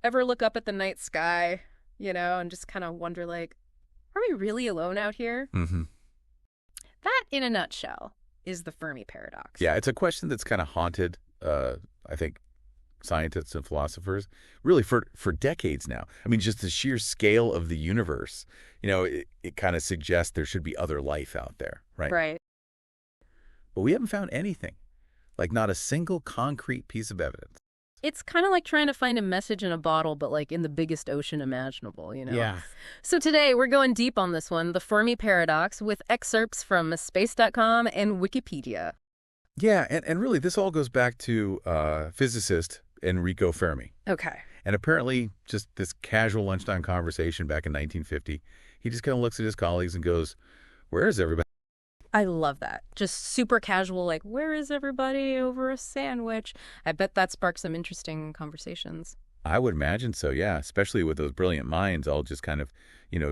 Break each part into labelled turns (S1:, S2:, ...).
S1: Ever look up at the night sky, and just kind of wonder, like, are we really alone out here?
S2: Hmm.
S1: That, in a nutshell, is the Fermi paradox.
S2: Yeah, it's a question that's kind of haunted, I think, scientists and philosophers really for decades now. I mean, just the sheer scale of the universe, it kind of suggests there should be other life out there, right?
S1: Right.
S2: But we haven't found anything, like not a single concrete piece of evidence.
S1: It's kind of like trying to find a message in a bottle, but like in the biggest ocean imaginable.
S2: Yeah.
S1: So today we're going deep on this one, the Fermi Paradox, with excerpts from space.com and Wikipedia.
S2: Yeah, and really this all goes back to physicist Enrico Fermi.
S1: Okay.
S2: And apparently just this casual lunchtime conversation back in 1950, he just kind of looks at his colleagues and goes, "Where is everybody?"
S1: I love that. Just super casual, like, where is everybody over a sandwich? I bet that sparked some interesting conversations.
S2: I would imagine so, yeah, especially with those brilliant minds all just kind of,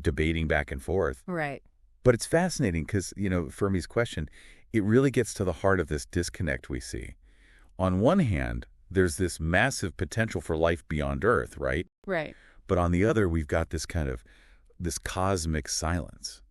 S2: debating back and forth.
S1: Right.
S2: But it's fascinating because, Fermi's question, it really gets to the heart of this disconnect we see. On one hand, there's this massive potential for life beyond Earth, right?
S1: Right.
S2: But on the other, we've got this cosmic silence.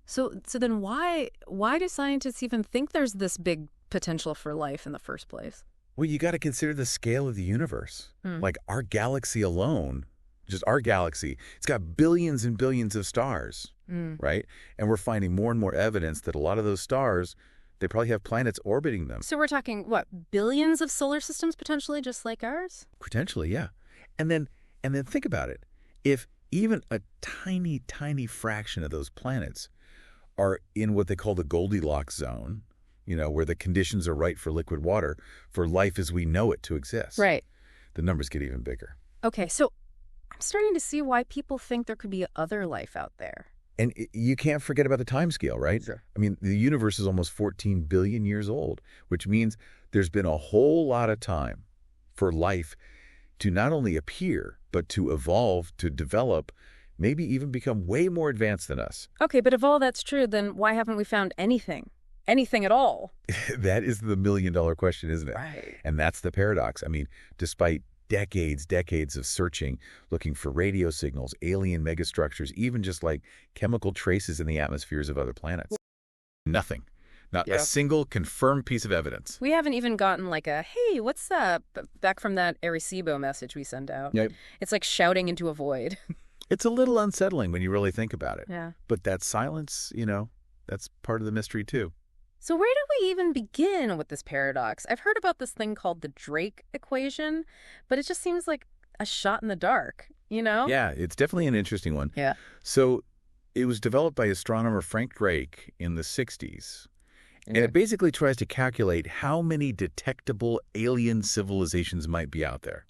S1: So then why do scientists even think there's this big potential for life in the first place?
S2: Well, you got to consider the scale of the universe. Like our galaxy alone, just our galaxy, it's got billions and billions of stars, right? And we're finding more and more evidence that a lot of those stars, they probably have planets orbiting them.
S1: So we're talking, what, billions of solar systems potentially just like ours?
S2: Potentially, yeah. And then think about it. If even a tiny, tiny fraction of those planets are in what they call the Goldilocks zone, where the conditions are right for liquid water, for life as we know it to exist.
S1: Right.
S2: The numbers get even bigger.
S1: Okay, so I'm starting to see why people think there could be other life out there.
S2: And you can't forget about the time scale, right?
S1: Sure.
S2: I mean, the universe is almost 14 billion years old, which means there's been a whole lot of time for life to not only appear, but to evolve, to develop, maybe even become way more advanced than us.
S1: Okay, but if all that's true, then why haven't we found anything? Anything at all?
S2: That is the million-dollar question, isn't it?
S1: Right.
S2: And that's the paradox. I mean, despite decades of searching, looking for radio signals, alien megastructures, even just like chemical traces in the atmospheres of other planets. Nothing. Not a single confirmed piece of evidence.
S1: We haven't even gotten like a, hey, what's up? Back from that Arecibo message we send out.
S2: Yep.
S1: It's like shouting into a void.
S2: It's a little unsettling when you really think about it.
S1: Yeah.
S2: But that silence, that's part of the mystery too.
S1: So where do we even begin with this paradox? I've heard about this thing called the Drake equation, but it just seems like a shot in the dark,
S2: Yeah, it's definitely an interesting one.
S1: Yeah.
S2: So it was developed by astronomer Frank Drake in the 60s. And it basically tries to calculate how many detectable alien civilizations might be out there,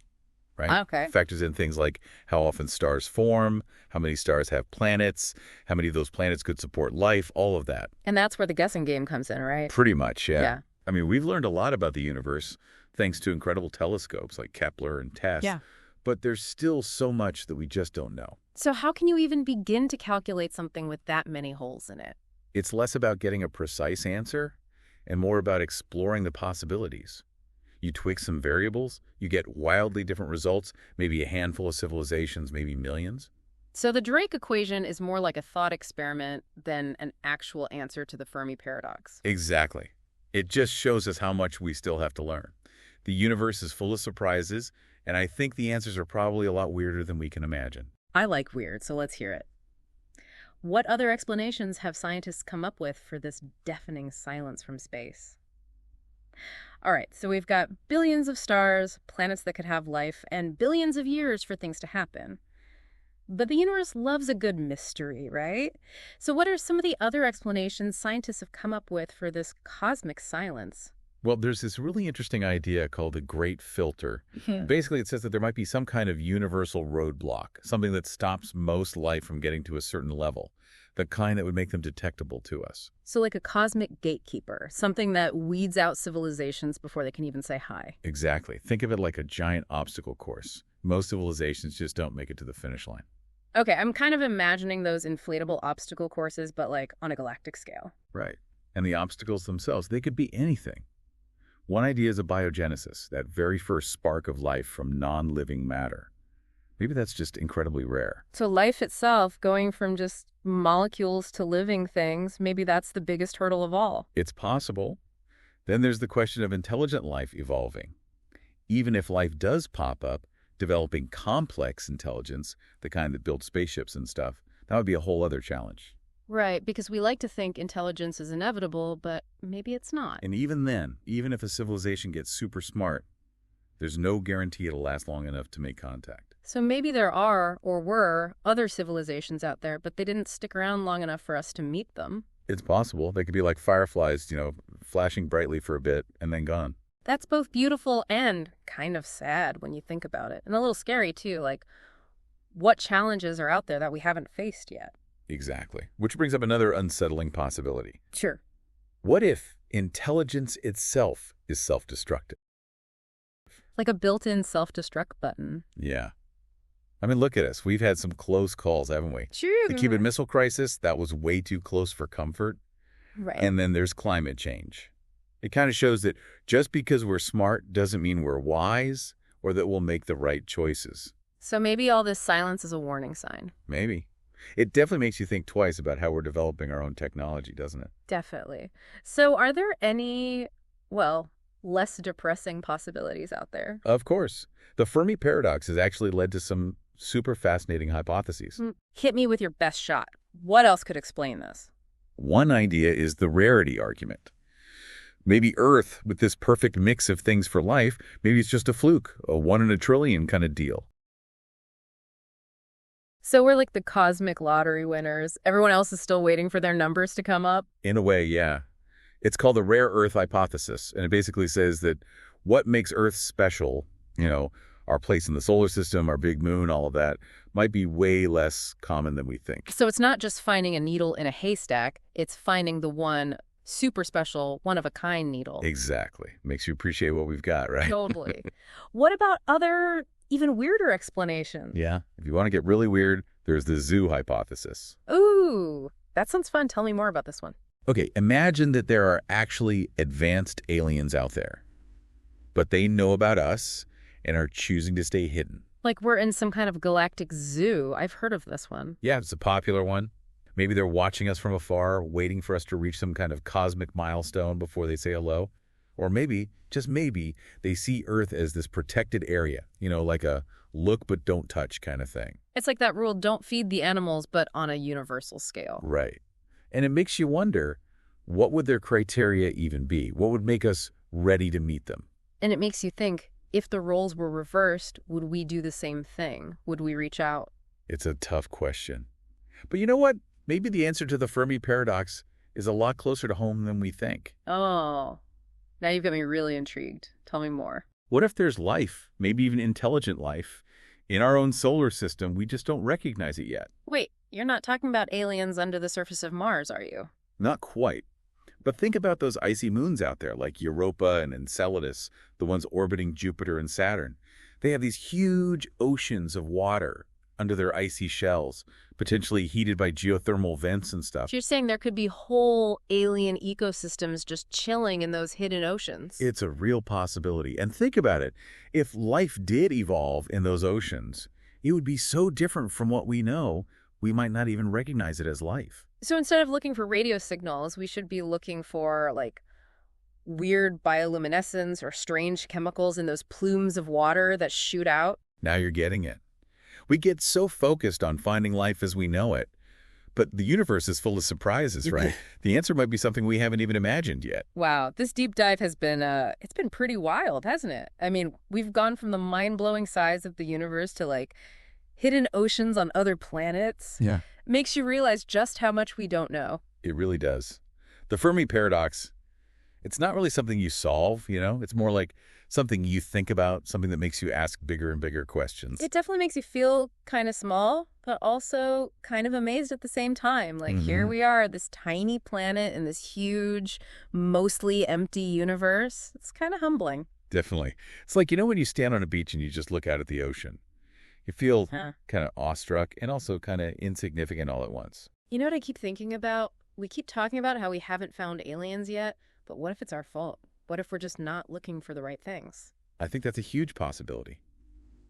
S2: right?
S1: Okay.
S2: Factors in things like how often stars form, how many stars have planets, how many of those planets could support life, all of that.
S1: And that's where the guessing game comes in, right?
S2: Pretty much, yeah.
S1: Yeah.
S2: I mean, we've learned a lot about the universe thanks to incredible telescopes like Kepler and TESS.
S1: Yeah.
S2: But there's still so much that we just don't know.
S1: So how can you even begin to calculate something with that many holes in it?
S2: It's less about getting a precise answer and more about exploring the possibilities. You tweak some variables, you get wildly different results, maybe a handful of civilizations, maybe millions.
S1: So the Drake equation is more like a thought experiment than an actual answer to the Fermi paradox.
S2: Exactly. It just shows us how much we still have to learn. The universe is full of surprises, and I think the answers are probably a lot weirder than we can imagine.
S1: I like weird, so let's hear it. What other explanations have scientists come up with for this deafening silence from space? All right, so we've got billions of stars, planets that could have life, and billions of years for things to happen. But the universe loves a good mystery, right? So what are some of the other explanations scientists have come up with for this cosmic silence?
S2: Well, there's this really interesting idea called the Great Filter. Basically, it says that there might be some kind of universal roadblock, something that stops most life from getting to a certain level, the kind that would make them detectable to us.
S1: So like a cosmic gatekeeper, something that weeds out civilizations before they can even say hi.
S2: Exactly. Think of it like a giant obstacle course. Most civilizations just don't make it to the finish line.
S1: Okay, I'm kind of imagining those inflatable obstacle courses, but like on a galactic scale.
S2: Right. And the obstacles themselves, they could be anything. One idea is abiogenesis, that very first spark of life from non-living matter. Maybe that's just incredibly rare.
S1: So life itself, going from just molecules to living things, maybe that's the biggest hurdle of all.
S2: It's possible. Then there's the question of intelligent life evolving. Even if life does pop up, developing complex intelligence, the kind that builds spaceships and stuff, that would be a whole other challenge.
S1: Right, because we like to think intelligence is inevitable, but maybe it's not.
S2: And even then, even if a civilization gets super smart, there's no guarantee it'll last long enough to make contact.
S1: So maybe there are, or were, other civilizations out there, but they didn't stick around long enough for us to meet them.
S2: It's possible. They could be like fireflies, flashing brightly for a bit and then gone.
S1: That's both beautiful and kind of sad when you think about it. And a little scary, too. Like, what challenges are out there that we haven't faced yet?
S2: Exactly. Which brings up another unsettling possibility.
S1: Sure.
S2: What if intelligence itself is self-destructive?
S1: Like a built-in self-destruct button.
S2: Yeah. I mean, look at us. We've had some close calls, haven't we?
S1: True.
S2: The Cuban Missile Crisis, that was way too close for comfort.
S1: Right.
S2: And then there's climate change. It kind of shows that just because we're smart doesn't mean we're wise or that we'll make the right choices.
S1: So maybe all this silence is a warning sign.
S2: Maybe. It definitely makes you think twice about how we're developing our own technology, doesn't it?
S1: Definitely. So are there any, well, less depressing possibilities out there?
S2: Of course. The Fermi Paradox has actually led to some super fascinating hypotheses.
S1: Hit me with your best shot. What else could explain this?
S2: One idea is the rarity argument. Maybe Earth, with this perfect mix of things for life, maybe it's just a fluke, a 1 in a trillion kind of deal.
S1: So we're like the cosmic lottery winners. Everyone else is still waiting for their numbers to come up?
S2: In a way, yeah. It's called the rare Earth hypothesis, and it basically says that what makes Earth special, our place in the solar system, our big moon, all of that, might be way less common than we think.
S1: So it's not just finding a needle in a haystack, it's finding the one super special, one-of-a-kind needle.
S2: Exactly. Makes you appreciate what we've got, right?
S1: Totally. What about other, even weirder explanations?
S2: Yeah. If you want to get really weird, there's the zoo hypothesis.
S1: Ooh, that sounds fun. Tell me more about this one.
S2: Okay, imagine that there are actually advanced aliens out there, but they know about us and are choosing to stay hidden.
S1: Like we're in some kind of galactic zoo. I've heard of this one.
S2: Yeah, it's a popular one. Maybe they're watching us from afar, waiting for us to reach some kind of cosmic milestone before they say hello. Or maybe, just maybe, they see Earth as this protected area, like a look but don't touch kind of thing.
S1: It's like that rule, don't feed the animals, but on a universal scale.
S2: Right. And it makes you wonder, what would their criteria even be? What would make us ready to meet them?
S1: And it makes you think, if the roles were reversed, would we do the same thing? Would we reach out?
S2: It's a tough question. But you know what? Maybe the answer to the Fermi Paradox is a lot closer to home than we think.
S1: Oh, now you've got me really intrigued. Tell me more.
S2: What if there's life, maybe even intelligent life, in our own solar system? We just don't recognize it yet.
S1: Wait, you're not talking about aliens under the surface of Mars, are you?
S2: Not quite. But think about those icy moons out there, like Europa and Enceladus, the ones orbiting Jupiter and Saturn. They have these huge oceans of water under their icy shells, potentially heated by geothermal vents and stuff.
S1: So you're saying there could be whole alien ecosystems just chilling in those hidden oceans?
S2: It's a real possibility. And think about it. If life did evolve in those oceans, it would be so different from what we know, we might not even recognize it as life.
S1: So instead of looking for radio signals, we should be looking for, like, weird bioluminescence or strange chemicals in those plumes of water that shoot out?
S2: Now you're getting it. We get so focused on finding life as we know it, but the universe is full of surprises, right? The answer might be something we haven't even imagined yet.
S1: Wow, this deep dive has been, it's been pretty wild, hasn't it? I mean, we've gone from the mind-blowing size of the universe to, like, hidden oceans on other planets.
S2: Yeah.
S1: Makes you realize just how much we don't know.
S2: It really does. The Fermi Paradox, it's not really something you solve, It's more like something you think about, something that makes you ask bigger and bigger questions.
S1: It definitely makes you feel kind of small, but also kind of amazed at the same time. Like, here we are, this tiny planet in this huge, mostly empty universe. It's kind of humbling.
S2: Definitely. It's like, when you stand on a beach and you just look out at the ocean. You feel kind of awestruck and also kind of insignificant all at once.
S1: You know what I keep thinking about? We keep talking about how we haven't found aliens yet, but what if it's our fault? What if we're just not looking for the right things?
S2: I think that's a huge possibility.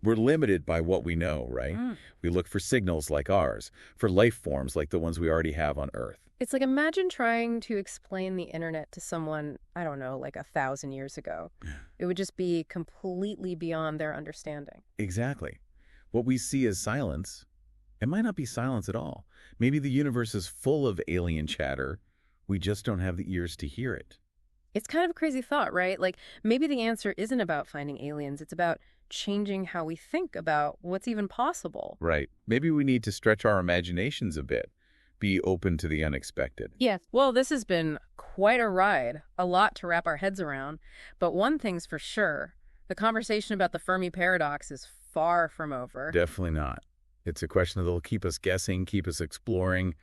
S2: We're limited by what we know, right?
S1: Mm.
S2: We look for signals like ours, for life forms like the ones we already have on Earth.
S1: It's like imagine trying to explain the internet to someone, I don't know, like 1,000 years ago. It would just be completely beyond their understanding.
S2: Exactly. What we see as silence, it might not be silence at all. Maybe the universe is full of alien chatter. We just don't have the ears to hear it.
S1: It's kind of a crazy thought, right? Like maybe the answer isn't about finding aliens, it's about changing how we think about what's even possible.
S2: Right. Maybe we need to stretch our imaginations a bit, be open to the unexpected.
S1: Yes. Well, this has been quite a ride, a lot to wrap our heads around. But one thing's for sure, the conversation about the Fermi Paradox is far from over.
S2: Definitely not. It's a question that'll keep us guessing, keep us exploring,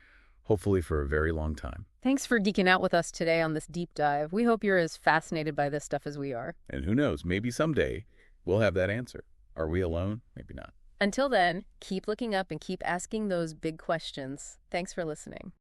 S2: hopefully for a very long time.
S1: Thanks for geeking out with us today on this deep dive. We hope you're as fascinated by this stuff as we are.
S2: And who knows, maybe someday we'll have that answer. Are we alone? Maybe not.
S1: Until then, keep looking up and keep asking those big questions. Thanks for listening.